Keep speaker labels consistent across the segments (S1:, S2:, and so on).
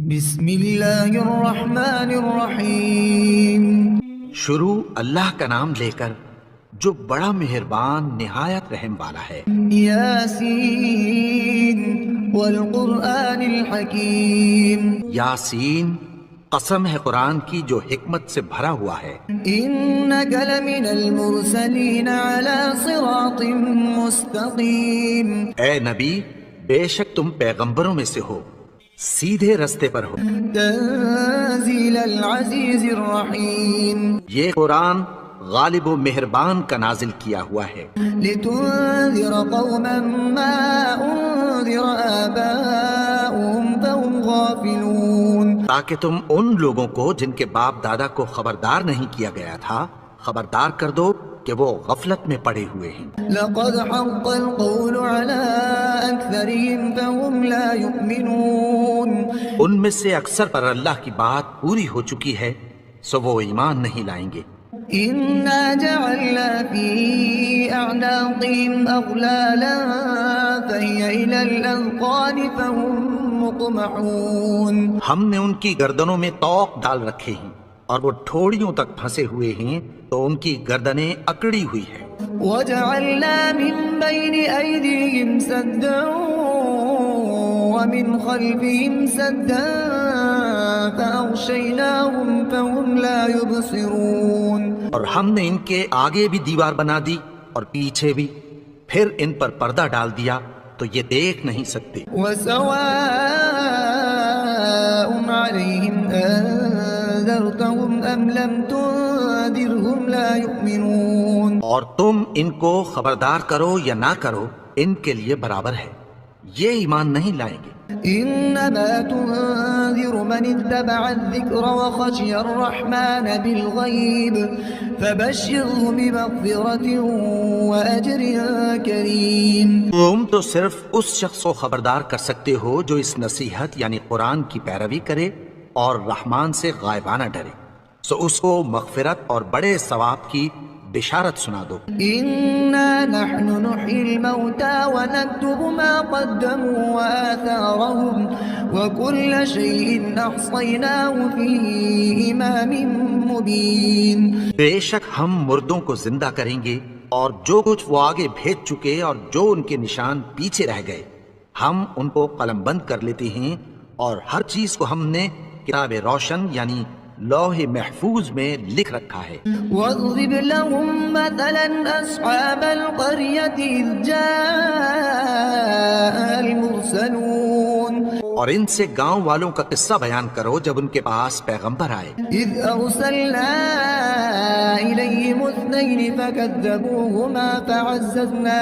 S1: بسم اللہ الرحمن الرحیم۔
S2: شروع اللہ کا نام لے کر جو بڑا مہربان نہایت رحم والا ہے۔
S1: یاسین والقرآن الحکیم۔
S2: یاسین، قسم ہے قرآن کی جو حکمت سے بھرا ہوا ہے۔
S1: انک لمن المرسلین علی صراط مستقیم۔
S2: اے نبی، بے شک تم پیغمبروں میں سے ہو، سیدھے رستے پر ہو۔
S1: تنزیل العزیز الرحیم۔
S2: یہ قرآن غالب و مہربان کا نازل کیا ہوا ہے۔
S1: لتنذر قوما ما انذر آباؤهم فهم غافلون۔
S2: تاکہ تم ان لوگوں کو جن کے باپ دادا کو خبردار نہیں کیا گیا تھا خبردار کر دو کہ وہ غفلت میں پڑے ہوئے ہیں۔
S1: لقد حق القول على اکثرهم فهم لا يؤمنون۔
S2: ان میں سے اکثر پر اللہ کی بات پوری ہو چکی ہے سو وہ ایمان نہیں لائیں گے۔
S1: انا جعلنا في اعناقهم اغلالا فهي الى الاذقان فهم مقمحون۔
S2: ہم نے ان کی گردنوں میں طوق ڈال رکھے ہیں اور وہ ٹھوڑیوں تک پھنسے ہوئے ہیں تو ان کی گردنیں اکڑی ہوئی ہیں۔
S1: وجعلنا من بين ايديهم سدا ومن خلفهم سدا فاغشيناهم فهم لا يبصرون۔
S2: اور ہم نے ان کے آگے بھی دیوار بنا دی اور پیچھے بھی، پھر ان پر پردہ ڈال دیا تو یہ دیکھ نہیں سکتے۔
S1: وسواء عليهم أنذرتهم أم لم تنذرهم لا يؤمنون۔
S2: اور تم ان کو خبردار کرو یا نہ کرو ان کے لیے برابر ہے، یہ ایمان نہیں لائیں گے۔
S1: انما تنذر من اتبع الذکر وخشی الرحمن بالغیب فبشره بمغفرة واجر کریم۔
S2: تم تو صرف اس شخص کو خبردار کر سکتے ہو جو اس نصیحت یعنی قرآن کی پیروی کرے اور رحمان سے غائبانہ ڈرے، سو اس کو مغفرت اور بڑے ثواب کی بشارت سنا دو۔
S1: انا نحن نحيي الموتى ونكتب ما قدموا وآثارهم وكل شيء احصيناه في امام مبين۔
S2: بے شک ہم مردوں کو زندہ کریں گے اور جو کچھ وہ آگے بھیج چکے اور جو ان کے نشان پیچھے رہ گئے ہم ان کو قلم بند کر لیتے ہیں، اور ہر چیز کو ہم نے کتاب روشن یعنی لوح محفوظ میں لکھ رکھا ہے۔
S1: واضرب لهم مثلا اصحاب القرية اذ جاء المرسلون۔
S2: اور ان سے گاؤں والوں کا قصہ بیان کرو جب ان کے پاس پیغمبر آئے۔
S1: اذ ارسلنا اليهم اثنين فكذبوهما فعززنا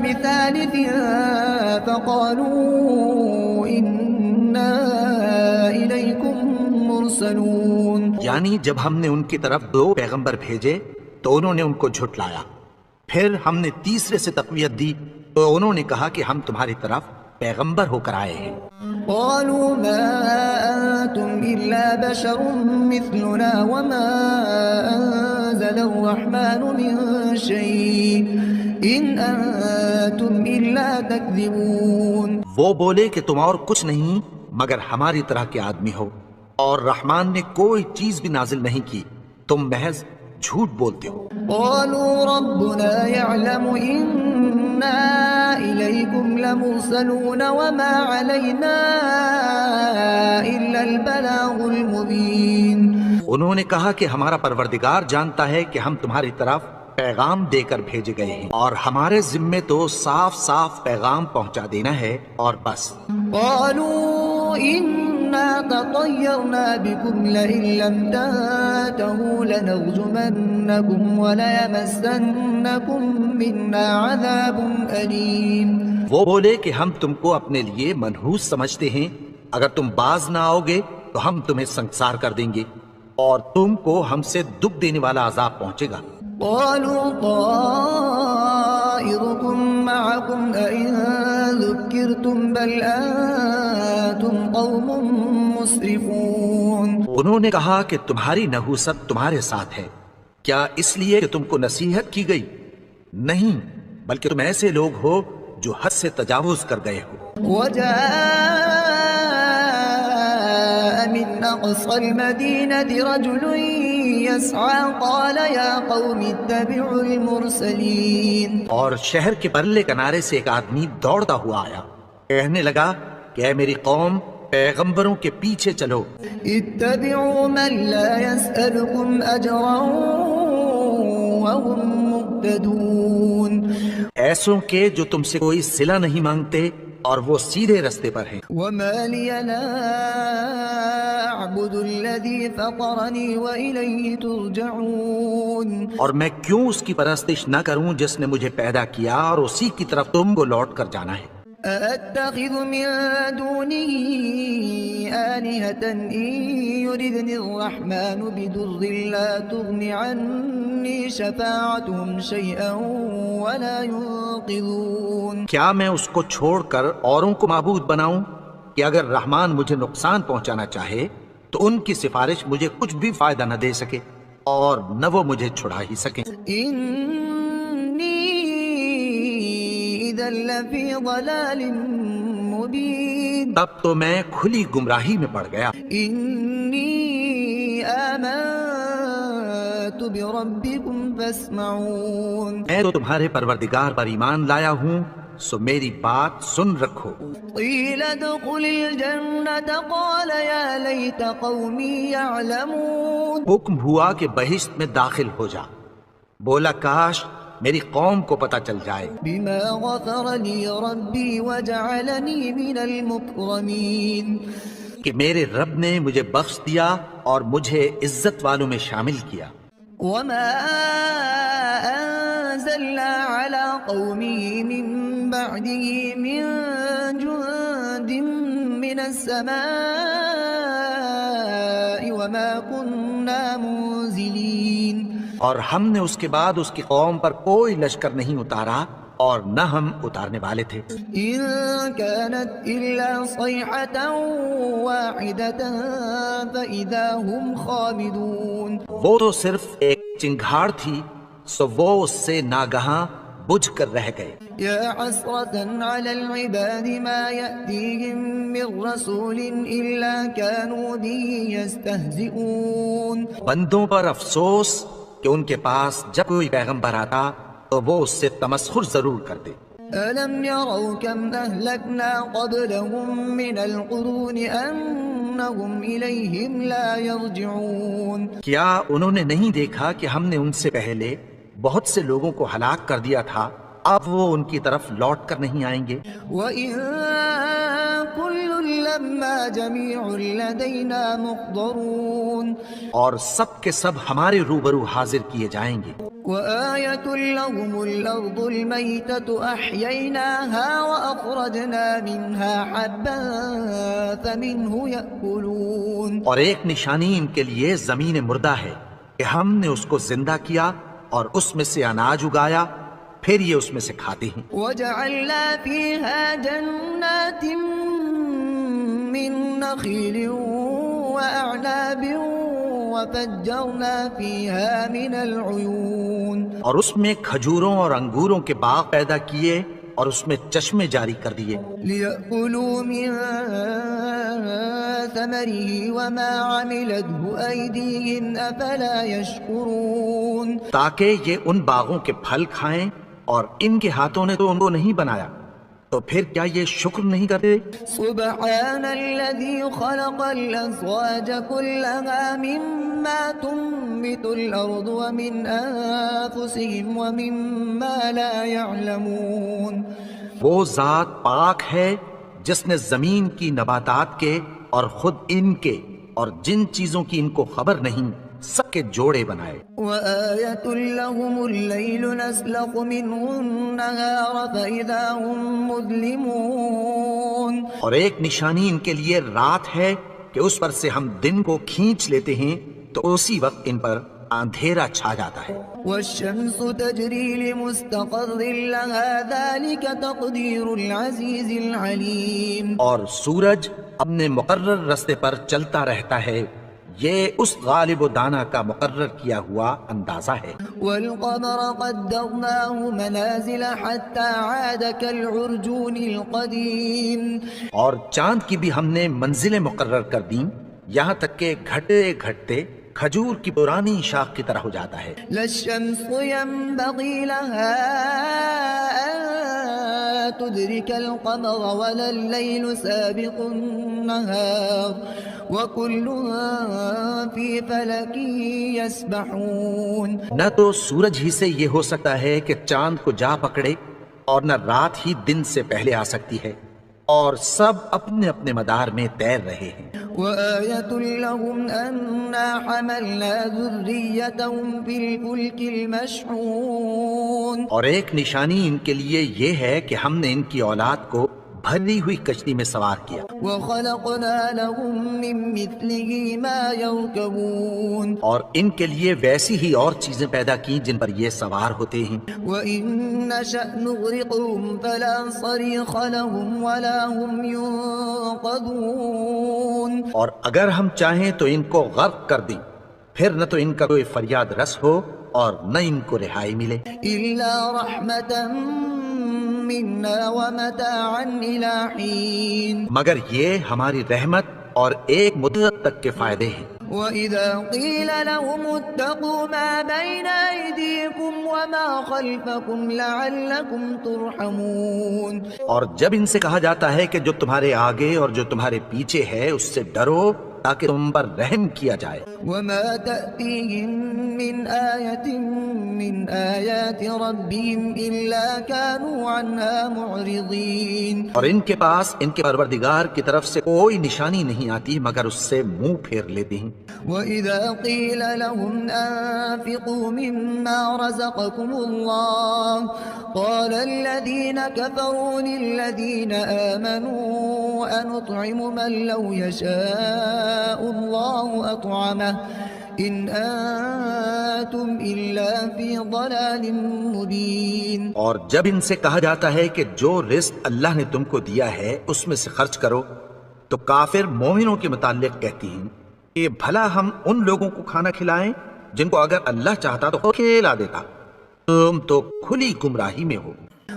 S1: بثالث فقالوا انا الیکم مرسلون۔
S2: یعنی جب ہم نے ان کی طرف دو پیغمبر بھیجے تو انہوں نے ان کو جھٹلایا، پھر ہم نے تیسرے سے تقویت دی تو انہوں نے کہا کہ ہم تمہاری طرف پیغمبر ہو کر آئے ہیں۔
S1: قالوا ما انتم الا بشر مثلنا وما انزل الرحمن من شيء ان انتم الا تكذبون۔
S2: وہ بولے کہ تم اور کچھ نہیں مگر ہماری طرح کے آدمی ہو، اور رحمان نے کوئی چیز بھی نازل نہیں کی، تم محض جھوٹ بولتے ہو۔
S1: قالوا ربنا يعلم إنا إليكم لمرسلون وما علينا إلا البلاغ المبين۔
S2: انہوں نے کہا کہ ہمارا پروردگار جانتا ہے کہ ہم تمہاری طرف پیغام دے کر بھیجے گئے ہیں، اور ہمارے ذمے تو صاف صاف پیغام پہنچا دینا ہے اور بس۔
S1: قالوا إنا تطيرنا بكم لئن لم تنتهوا لنرجمنكم وليمسنكم منا عذاب أليم۔
S2: وہ بولے کہ ہم تم کو اپنے لیے منحوس سمجھتے ہیں، اگر تم باز نہ آؤ گے تو ہم تمہیں سنسار کر دیں گے اور تم کو ہم سے دکھ دینے والا عذاب پہنچے گا۔
S1: قالوا طائركم معكم أئن ذكرتم بل أنتم قوم مسرفون۔
S2: انہوں نے کہا کہ تمہاری نحوست تمہارے ساتھ ہے، کیا اس لیے کہ تم کو نصیحت کی گئی؟ نہیں، بلکہ تم ایسے لوگ ہو جو حد سے تجاوز کر گئے ہو۔
S1: وجاء من أقصى المدينة رجل يسعى قال يا قوم اتبعوا المرسلين.
S2: اور شہر کے پرلے کنارے سے ایک آدمی دوڑتا ہوا آیا، کہنے لگا کہ اے میری قوم، پیغمبروں کے پیچھے چلو.
S1: اتبعوا من لا يسألكم أجرا وهم مهتدون.
S2: ایسوں کے جو تم سے کوئی صلہ نہیں مانگتے اور وہ سیدھے رستے پر ہیں.
S1: وما لي لا أعبد الذي فطرني وإليه ترجعون.
S2: اور میں کیوں اس کی پرستش نہ کروں جس نے مجھے پیدا کیا اور اسی کی طرف تم کو لوٹ کر جانا ہے.
S1: أأتخذ من دونه آلهة إن يردني الرحمن بضر لا تغن عني شفاعتهم شيئا ولا ينقذون.
S2: کیا میں اس کو چھوڑ کر اوروں کو معبود بناؤں کہ اگر رحمان مجھے نقصان پہنچانا چاہے تو ان کی سفارش مجھے کچھ بھی فائدہ نہ دے سکے اور نہ وہ مجھے چھڑا ہی سکیں.
S1: إذا لفي ضلال مبين.
S2: تب تو میں کھلی گمراہی میں پڑ گیا.
S1: إني آمنت بربكم فاسمعون.
S2: میں تو تمہارے پروردگار پر ایمان لایا ہوں، سو میری بات سن رکھو.
S1: قيل ادخل الجنة قال يا ليت قومي يعلمون.
S2: حکم ہوا کہ بہشت میں داخل ہو جا. بولا کاش میری قوم کو پتہ چل جائے.
S1: بما غفر لي ربي وجعلني من المكرمين.
S2: کہ میرے رب نے مجھے بخش دیا اور مجھے عزت والوں میں شامل کیا.
S1: وما أنزلنا على قومه من بعده من جند من السماء وما كنا منزلين.
S2: اور ہم نے اس کے بعد اس کی قوم پر کوئی لشکر نہیں اتارا اور نہ ہم اتارنے والے تھے.
S1: إن كانت إلا صيحة واحدة فإذا هم خامدون.
S2: وہ تو صرف ایک چنگھاڑ تھی، سو وہ اس سے ناگہاں بجھ کر رہ گئے.
S1: يا حسرة على العباد ما يأتيهم من رسول إلا كانوا به يستهزئون.
S2: بندوں پر افسوس کہ ان کے پاس جب کوئی پیغمبر آتا تو وہ اس سے تمسخر ضرور کرتے.
S1: ألم يروا كم أهلكنا قبلهم من القرون أنهم إليهم لا يرجعون.
S2: کیا انہوں نے نہیں دیکھا کہ ہم نے ان سے پہلے بہت سے لوگوں کو ہلاک کر دیا تھا، اب وہ ان کی طرف لوٹ کر نہیں آئیں گے.
S1: وَإِن كُلٌّ لَمَّا جَمِيعٌ لَدَيْنَا مُحْضَرُونَ.
S2: اور سب کے سب ہمارے روبرو حاضر کیے جائیں گے.
S1: وَآيَةٌ لَهُمُ الْأَرْضُ الْمَيْتَةُ أَحْيَيْنَاهَا وَأَخْرَجْنَا مِنْهَا حَبًّا فَمِنْهُ يَأْكُلُونَ.
S2: اور ایک نشانی ان کے لیے زمین مردہ ہے کہ ہم نے اس کو زندہ کیا اور اس میں سے اناج اگایا، پھر یہ اس میں سے کھاتے ہیں.
S1: وَجَعَلْنَا فِيهَا جَنَّاتٍ مِّن نَخِيلٍ وَأَعْنَابٍ وَفَجَّرْنَا فِيهَا مِنَ الْعُيُونِ.
S2: اور اس میں کھجوروں اور انگوروں کے باغ پیدا کیے اور اس میں چشمے جاری کر دیے.
S1: لِيَأْكُلُوا مِن ثَمَرِهِ وَمَا عَمِلَتْهُ أَيْدِيهِمْ أَفَلَا يَشْكُرُونَ.
S2: تاکہ یہ ان باغوں کے پھل کھائیں اور ان کے ہاتھوں نے تو ان کو نہیں بنایا، تو پھر کیا یہ شکر نہیں کرتے؟
S1: سبحان الذي خلق الأزواج كلها مما تنبت الأرض ومن أنفسهم ومما لا يعلمون.
S2: وہ ذات پاک ہے جس نے زمین کی نباتات کے اور خود ان کے اور جن چیزوں کی ان کو خبر نہیں سب کے جوڑے بنائے.
S1: وآية لهم الليل نسلخ منه النهار فإذا هم مظلمون.
S2: اور ایک نشانی ان کے لیے رات ہے کہ اس پر سے ہم دن کو کھینچ لیتے ہیں تو اسی وقت ان پر اندھیرا چھا جاتا ہے.
S1: والشمس تجري لمستقر لها ذلك تقدير العزيز العليم.
S2: اور سورج اپنے مقرر راستے پر چلتا رہتا ہے، یہ اس غالب و دانا کا مقرر کیا ہوا اندازہ ہے۔
S1: والقمر قدرناه منازل حتى عاد كالعرجون القديم
S2: اور چاند کی بھی ہم نے منزلیں مقرر کر دیں یہاں تک کہ گھٹتے گھٹتے کھجور کی پرانی شاخ کی طرح ہو جاتا ہے۔
S1: لا الشمس ينبغي لها أن تدرك القمر ولا الليل سابق النهار وكل في فلك يسبحون۔
S2: نہ تو سورج ہی سے یہ ہو سکتا ہے کہ چاند کو جا پکڑے اور نہ رات ہی دن سے پہلے آ سکتی ہے، اور سب اپنے اپنے مدار میں تیر رہے ہیں۔
S1: وآية لهم أنا حملنا ذريتهم في الفلك المشحون۔
S2: اور ایک نشانی ان کے لیے یہ ہے کہ ہم نے ان کی اولاد کو بھری ہوئی کشتی میں سوار کیا،
S1: وخلقنا لهم من مثله ما يركبون۔
S2: اور ان کے لیے ویسی ہی اور چیزیں پیدا کی جن پر یہ سوار ہوتے ہیں۔
S1: وإن نشأ نغرقهم فلا صريخ لهم ولا هم ينقذون۔
S2: اور اگر ہم چاہیں تو ان کو غرق کر دیں، پھر نہ تو ان کا کوئی فریاد رس ہو اور نہ ان کو رہائی ملے۔
S1: إلا رحمة منا ومتاعا إلى حين۔
S2: مگر یہ ہماری رحمت اور ایک مدت تک کے فائدے ہیں۔
S1: وإذا قيل لهم اتقوا ما بين أيديكم وما خلفكم لعلكم ترحمون۔
S2: اور جب ان سے کہا جاتا ہے کہ جو تمہارے آگے اور جو تمہارے پیچھے ہے اس سے ڈرو تاکہ تم پر رحم کیا جائے۔
S1: وما تأتيهم من آية من آيات ربهم إلا كانوا عنها معرضين۔
S2: اور ان کے پاس ان کے پروردگار کی طرف سے کوئی نشانی نہیں آتی مگر اس سے منہ پھیر لیتے ہیں۔
S1: وإذا قيل لهم أنفقوا مما رزقكم الله قال الذين كفروا للذين آمنوا أنطعم من لو يشاء الله أطعمه إن أنتم إلا في ضلال مبين۔
S2: اور جب ان سے کہا جاتا ہے کہ جو رزق اللہ نے تم کو دیا ہے اس میں سے خرچ کرو تو کافر مومنوں کے متعلق کہتی ہیں کہ بھلا ہم ان لوگوں کو کھانا کھلائیں جن کو اگر اللہ چاہتا تو کھلا دیتا، تم تو کھلی گمراہی میں ہو۔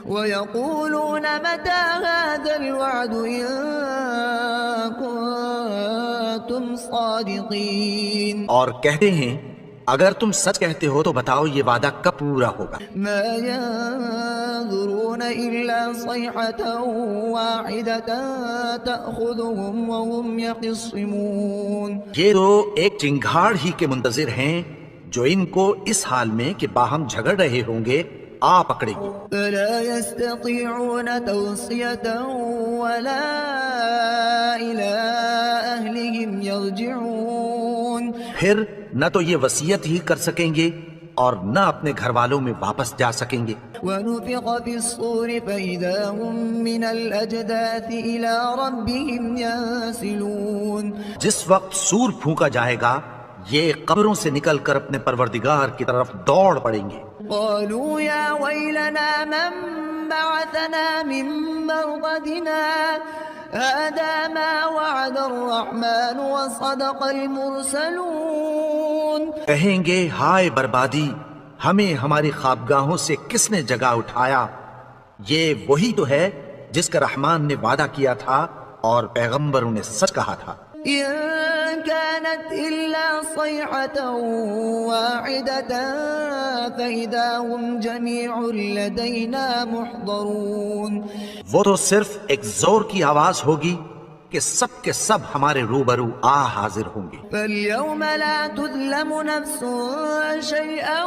S1: ويقولون متى هذا الوعد إن كنتم صادقين۔
S2: اور کہتے ہیں اگر تم سچ کہتے ہو تو بتاؤ یہ وعدہ کب پورا ہوگا۔
S1: ما ينظرون إلا صيحة واحدة تأخذهم وهم يخصمون۔
S2: یہ تو ایک چنگھاڑ ہی کے منتظر ہیں جو ان کو اس حال میں کہ باہم جھگڑ رہے ہوں گے آ پکڑے گی۔
S1: فلا يستطيعون توصية ولا إلى أهلهم يرجعون۔
S2: پھر نہ تو یہ وصیت ہی کر سکیں گے اور نہ اپنے گھر والوں میں واپس جا سکیں گے۔
S1: ونفخ في الصور فإذا هم من الأجداث إلى ربهم ينسلون۔
S2: جس وقت سور پھونکا جائے گا یہ قبروں سے نکل کر اپنے پروردگار کی طرف دوڑ پڑیں گے۔
S1: قالوا يا ويلنا من بعثنا من مرقدنا هذا ما وعد الرحمن وصدق المرسلون۔
S2: کہیں گے ہائے بربادی، ہمیں ہماری خوابگاہوں سے کس نے جگا اٹھایا، یہ وہی تو ہے جس کا رحمان نے وعدہ کیا تھا اور پیغمبروں نے سچ کہا تھا۔
S1: إن كانت إلا صيحة واحدة فإذا هم جميع لدينا محضرون۔
S2: وہ تو صرف ایک زور کی آواز ہوگی کہ سب کے سب ہمارے روبرو حاضر ہوں گے۔
S1: فاليوم لا تظلم نفس شيئا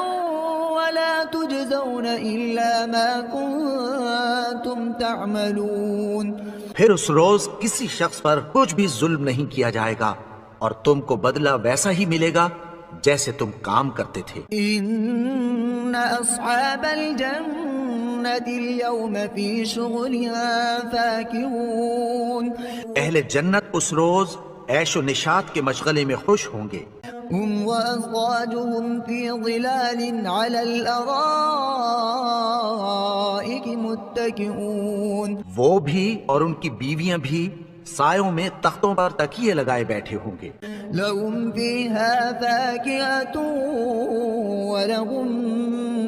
S1: ولا تجزون إلا ما كنتم تعملون۔
S2: پھر اس روز کسی شخص پر کچھ بھی ظلم نہیں کیا جائے گا اور تم کو بدلہ ویسا ہی ملے گا جیسے تم کام کرتے تھے۔
S1: إن أصحاب الجنة اليوم في شغلها فاكهون۔
S2: اہل جنت اس روز عیش و نشاط کے مشغلے میں خوش ہوں گے۔
S1: هم وأزواجهم في ظلال على الأرائك متكئون۔
S2: وہ بھی اور ان کی بیویاں بھی سایوں میں تختوں پر تکیے لگائے بیٹھے ہوں گے.
S1: لهم فيها فاكهة ولهم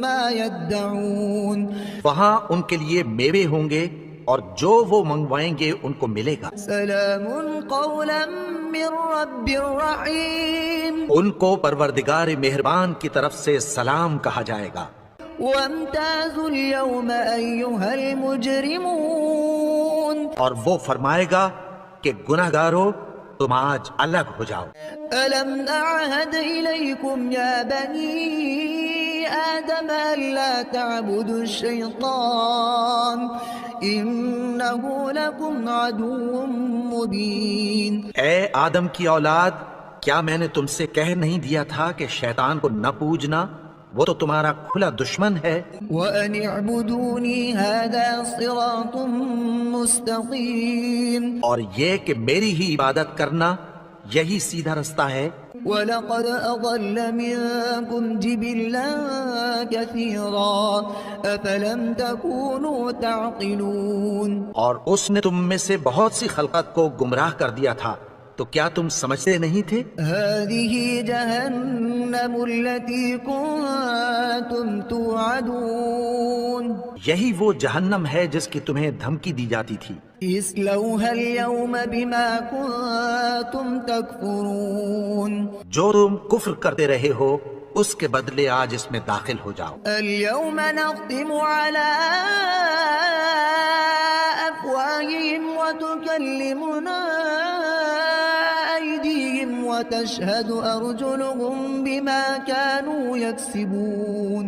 S1: ما يدعون
S2: وہاں ان کے لیے میوے ہوں گے اور جو وہ منگوائیں گے ان کو ملے گا.
S1: سلام قولا من رب رحيم
S2: ان کو پروردگار مہربان کی طرف سے سلام کہا جائے گا.
S1: وامتازوا اليوم أيها المجرمون
S2: اور وہ فرمائے گا کہ گناہگارو تم آج الگ ہو جاؤ.
S1: ألم أعهد إليكم يا بني آدم ألا تعبدوا الشيطان إنه لكم عدو مبين.
S2: اے آدم کی اولاد، کیا میں نے تم سے کہہ نہیں دیا تھا کہ شیطان کو نہ پوجنا؟ وہ تو تمہارا کھلا دشمن ہے.
S1: وأن اعبدوني هذا صراط مستقيم.
S2: اور یہ کہ میری ہی عبادت کرنا یہی سیدھا رستہ ہے.
S1: وَلَقَدْ أَضَلَّ مِنكُمْ جِبِلًّا كَثِيرًا أَفَلَمْ تَكُونُوا تَعْقِلُونَ.
S2: اور اس نے تم میں سے بہت سی خلقت کو گمراہ کر دیا تھا، تو کیا تم سمجھتے نہیں تھے؟
S1: هَذِهِ جَهَنَّمُ الَّتِي كُنتُمْ تُوعَدُونَ.
S2: یہی وہ جہنم ہے جس کی تمہیں دھمکی دی جاتی تھی.
S1: اصْلَوْهَا الْيَوْمَ بِمَا كُنتُمْ تَكْفُرُونَ.
S2: جو تم کفر کرتے رہے ہو اس کے بدلے آج اس میں داخل ہو جاؤ.
S1: الْيَوْمَ نَخْتِمُ عَلَىٰ أَفْوَاهِهِمْ وَتُكَلِّمُنَا أَيْدِيهِمْ وَتَشْهَدُ أَرْجُلُهُمْ بِمَا كَانُوا يَكْسِبُونَ.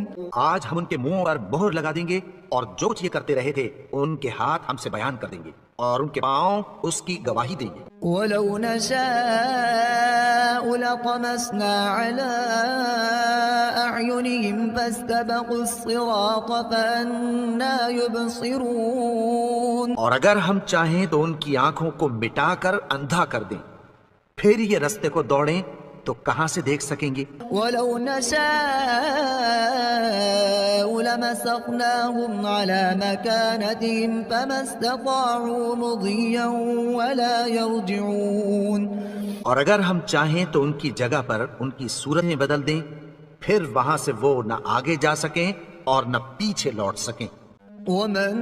S2: آج ہم ان کے منہ پر مہر لگا دیں گے اور جو کچھ یہ کرتے رہے تھے ان کے ہاتھ ہم سے بیان کر دیں گے اور ان کے پاؤں اس کی گواہی دیں گے.
S1: وَلَوْ نَشَاءُ لَطَمَسْنَا عَلَىٰ أَعْيُنِهِمْ فَاسْتَبَقُوا الصِّرَاطَ فَأَنَّىٰ يُبْصِرُونَ.
S2: اور اگر ہم چاہیں تو ان کی آنکھوں کو مٹا کر اندھا کر دیں، پھر یہ رستے کو دوڑیں تو کہاں سے دیکھ سکیں گے.
S1: وَلَوْ نَشَاءُ لَمَسَخْنَاهُمْ عَلَىٰ مَكَانَتِهِمْ فَمَا اسْتَطَاعُوا مُضِيًّا وَلَا يَرْجِعُونَ.
S2: اور اگر ہم چاہیں تو ان کی جگہ پر ان کی صورتیں بدل دیں، پھر وہاں سے وہ نہ آگے جا سکیں اور نہ پیچھے لوٹ سکیں.
S1: وَمَن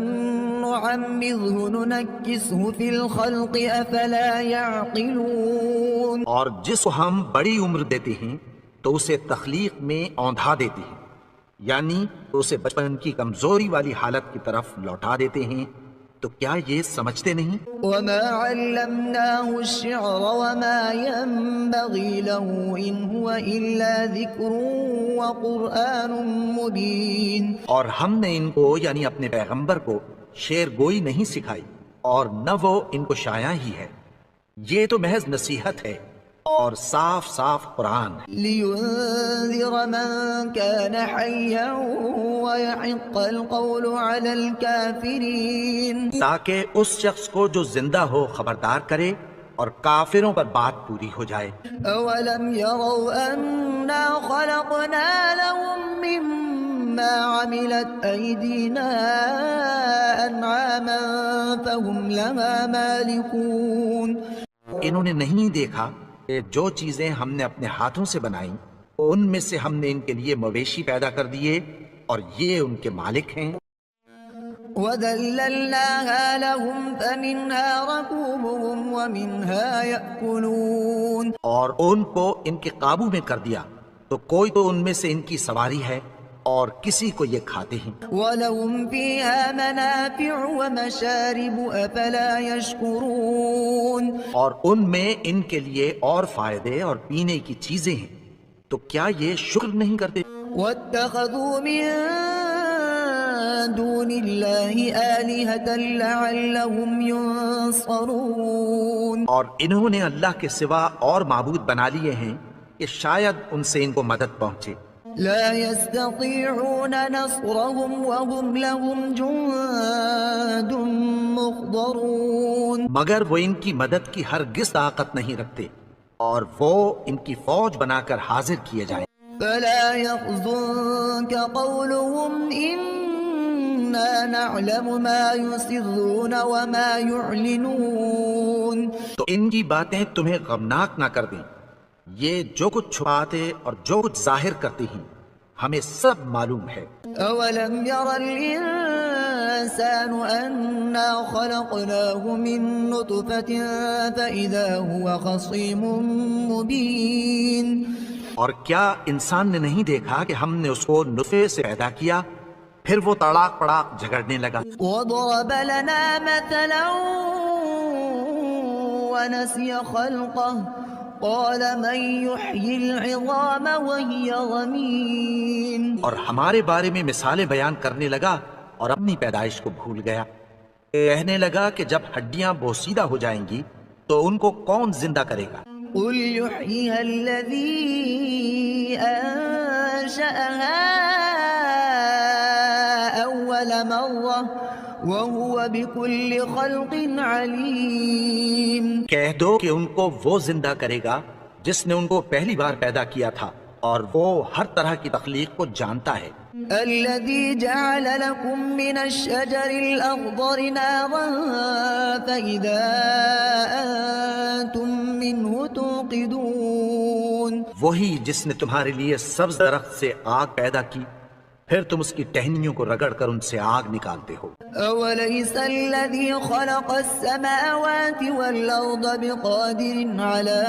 S1: نُّعَمِّرْهُ نُنَكِّسْهُ فِي الْخَلْقِ أَفَلَا يَعْقِلُونَ.
S2: اور جس کو ہم بڑی عمر دیتے ہیں تو اسے تخلیق میں اوندھا دیتے ہیں، یعنی اسے بچپن کی کمزوری والی حالت کی طرف لوٹا دیتے ہیں. تو کیا یہ سمجھتے نہیں؟
S1: وَمَا عَلَّمْنَاهُ الشِّعْرَ وَمَا يَنبَغِي لَهُ إِنْ هُوَ إِلَّا ذِكْرٌ وَقُرْآنٌ مُبِينٌ.
S2: اور ہم نے ان کو یعنی اپنے پیغمبر کو شعر گوئی نہیں سکھائی اور نہ وہ ان کو شاعر ہی ہے، یہ تو محض نصیحت ہے اور صاف صاف قرآن ہے.
S1: لِيُنذِرَ مَن كَانَ حَيًّا وَيَحِقَّ الْقَوْلُ عَلَى الْكَافِرِينَ.
S2: تاکہ اس شخص کو جو زندہ ہو خبردار کرے اور کافروں پر بات پوری ہو جائے.
S1: أَوَلَمْ يَرَوْا أَنَّا خَلَقْنَا لَهُم مِّمَّا عَمِلَتْ أَيْدِينَا أَنْعَامًا فَهُمْ لَهَا مَالِكُونَ.
S2: انہوں نے نہیں دیکھا کہ جو چیزیں ہم نے اپنے ہاتھوں سے بنائیں ان میں سے ہم نے ان کے لیے مویشی پیدا کر دیے اور یہ ان کے مالک ہیں.
S1: وَذَلَّلْنَاهَا لَهُمْ فَمِنْهَا رَكُوبُهُمْ وَمِنْهَا يَأْكُلُونَ.
S2: اور ان کو ان کے قابو میں کر دیا تو کوئی تو ان میں سے ان کی سواری ہے اور کسی کو یہ کھاتے ہیں.
S1: وَلَهُمْ فِيهَا مَنَافِعُ وَمَشَارِبُ أَفَلَا يَشْكُرُونَ.
S2: اور ان میں ان کے لیے اور فائدے اور پینے کی چیزیں ہیں، تو کیا یہ شکر نہیں کرتے؟
S1: وَاتَّخَذُوا مِن دُونِ اللَّهِ آلِهَةً لَعَلَّهُمْ يُنصَرُونَ.
S2: اور انہوں نے اللہ کے سوا اور معبود بنا لیے ہیں کہ شاید ان سے ان کو مدد پہنچے.
S1: لا يستطيعون نصرهم وهم لهم جند محضرون.
S2: مگر وہ ان کی مدد کی ہرگز طاقت نہیں رکھتے اور وہ ان کی فوج بنا کر حاضر کیے جائیں.
S1: فلا يحزنك قولهم إنا نعلم ما يسرون وما يعلنون.
S2: تو ان کی باتیں تمہیں غمناک نہ کر دیں. یہ جو کچھ چھپاتے اور جو کچھ ظاہر کرتے ہیں ہمیں سب معلوم ہے.
S1: أولم ير الإنسان أنا خلقناه من نطفة فإذا هو خصيم مبين.
S2: اور کیا انسان نے نہیں دیکھا کہ ہم نے اس کو نطفے سے پیدا کیا پھر وہ تڑاک پڑاک جھگڑنے لگا.
S1: وضرب لنا مثلا ونسي خلقه قال من يحيي العظام وهي رميم.
S2: اور ہمارے بارے میں مثالیں بیان کرنے لگا اور اپنی پیدائش کو بھول گیا. کہنے لگا کہ جب ہڈیاں بوسیدہ ہو جائیں گی تو ان کو کون زندہ کرے گا؟
S1: قل يحييها الذي أنشأها أول مرة وهو بكل خلق عليم.
S2: کہہ دو کہ ان کو وہ زندہ کرے گا جس نے ان کو پہلی بار پیدا کیا تھا اور وہ ہر طرح کی تخلیق کو جانتا ہے.
S1: الذي جعل لكم من الشجر الأخضر نارا فإذا أنتم منه توقدون.
S2: وہی جس نے تمہارے لیے سبز درخت سے آگ پیدا کی پھر تم اس کی ٹہنیوں کو رگڑ کر ان سے آگ نکالتے ہو.
S1: أوليس الذي خلق السماوات والأرض بقادر على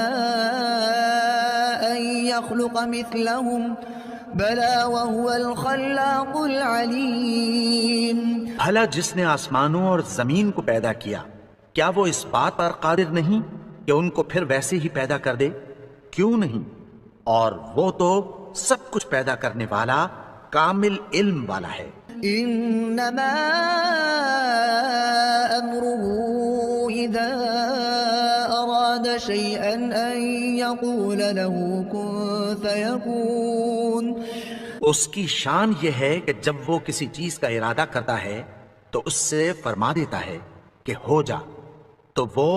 S1: أن يخلق مثلهم بلى وهو الخلاق العليم.
S2: بھلا جس نے آسمانوں اور زمین کو پیدا کیا کیا وہ اس بات پر قادر نہیں کہ ان کو پھر ویسے ہی پیدا کر دے؟ کیوں نہیں؟ اور وہ تو سب کچھ پیدا کرنے والا کامل علم والا ہے.
S1: إنما أمره إذا أراد شيئا أن يقول له كن فيكون.
S2: اس کی شان یہ ہے کہ جب وہ کسی چیز کا ارادہ کرتا ہے تو اس سے فرما دیتا ہے کہ ہو جا تو وہ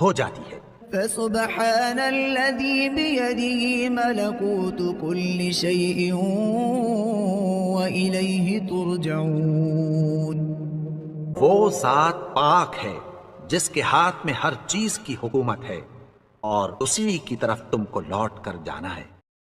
S2: ہو جاتی ہے.
S1: فسبحان الذي بيده ملكوت كل شيء وإليه ترجعون.
S2: وہ ذات پاک ہے جس کے ہاتھ میں ہر چیز کی حکومت ہے اور اسی کی طرف تم کو لوٹ کر جانا ہے.